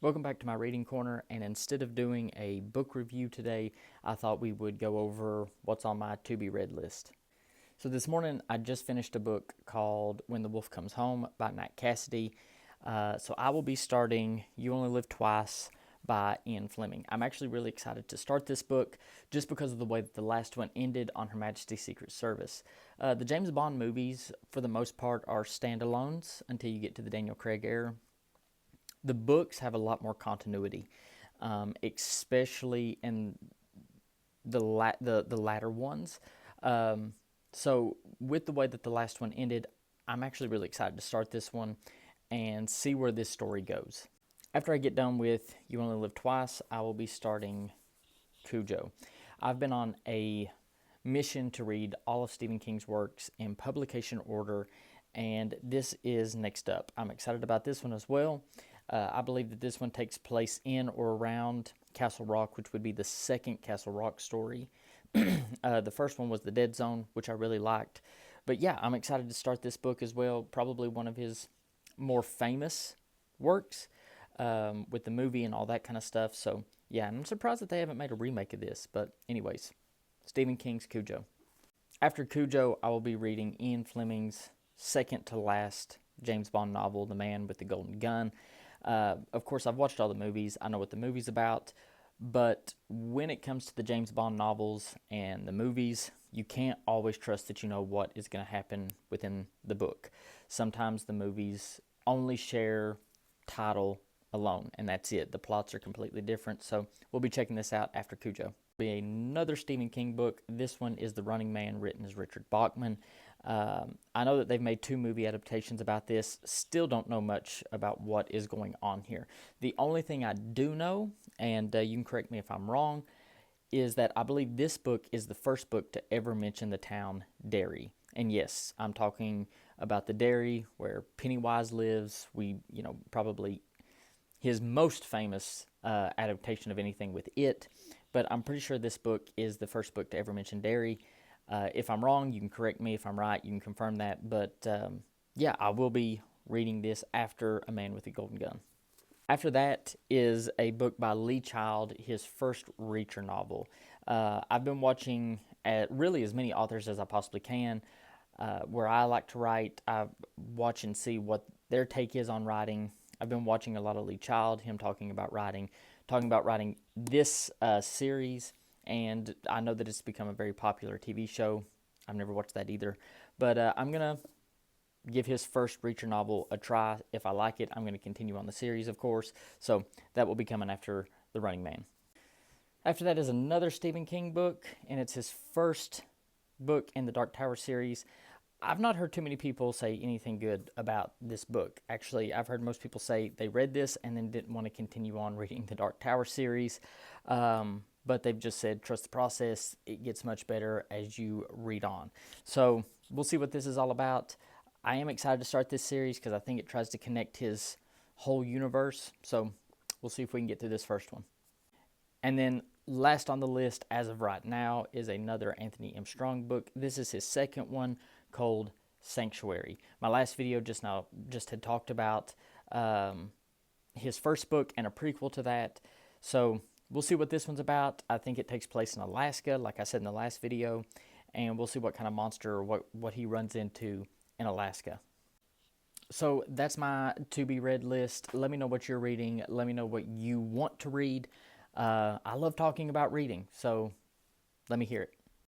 Welcome back to my reading corner, and instead of doing a book review today, I thought we would go over what's on my to-be-read list. So this morning, I just finished a book called When the Wolf Comes Home by Nat Cassidy. So I will be starting You Only Live Twice by Ian Fleming. I'm actually really excited to start this book just because of the way that the last one ended on Her Majesty's Secret Service. The James Bond movies, for the most part, are standalones until you get to the Daniel Craig era. The books have a lot more continuity, especially in the latter ones. So with the way that the last one ended, I'm actually really excited to start this one and see where this story goes. After I get done with You Only Live Twice, I will be starting Cujo. I've been on a mission to read all of Stephen King's works in publication order, and this is next up. I'm excited about this one as well. I believe that this one takes place in or around Castle Rock, which would be the second Castle Rock story. The first one was The Dead Zone, which I really liked. But yeah, I'm excited to start this book as well. Probably one of his more famous works, with the movie and all that kind of stuff. So yeah, I'm surprised that they haven't made a remake of this. But anyways, Stephen King's Cujo. After Cujo, I will be reading Ian Fleming's second to last James Bond novel, The Man with the Golden Gun. Of course, I've watched all the movies. I know what the movie's about. But when it comes to the James Bond novels and the movies, you can't always trust that you know what is going to happen within the book. Sometimes the movies only share title alone, and that's it. The plots are completely different. So we'll be checking this out after Cujo. Be another Stephen King book. This one is The Running Man, written as Richard Bachman. I know that they've made 2 movie adaptations about this. Still don't know much about what is going on here. The only thing I do know, and you can correct me if I'm wrong, is that I believe this book is the first book to ever mention the town Derry. And yes, I'm talking about the Derry where Pennywise lives. Probably his most famous adaptation of anything with it. But I'm pretty sure this book is the first book to ever mention Derry. If I'm wrong, you can correct me. If I'm right, you can confirm that. But yeah, I will be reading this after A Man with a Golden Gun. After that is a book by Lee Child, his first Reacher novel. I've been watching really as many authors as I possibly can. Where I like to write, I watch and see what their take is on writing. I've been watching a lot of Lee Child, him talking about writing this series, and I know that it's become a very popular TV show. I've never watched that either, but I'm going to give his first Reacher novel a try. If I like it, I'm going to continue on the series, of course, so that will be coming after The Running Man. After that is another Stephen King book, and it's his first book in the Dark Tower series. I've not heard too many people say anything good about this book. Actually, I've heard most people say they read this and then didn't want to continue on reading the Dark Tower series. But they've just said, trust the process. It gets much better as you read on. So we'll see what this is all about. I am excited to start this series because I think it tries to connect his whole universe. So we'll see if we can get through this first one. And then last on the list as of right now is another Anthony M. Strong book. This is his second one, called Sanctuary. My last video just had talked about his first book and a prequel to that. So we'll see what this one's about. I think it takes place in Alaska, like I said in the last video, and we'll see what kind of monster or what he runs into in Alaska. So that's my to-be-read list. Let me know what you're reading. Let me know what you want to read. I love talking about reading, so let me hear it.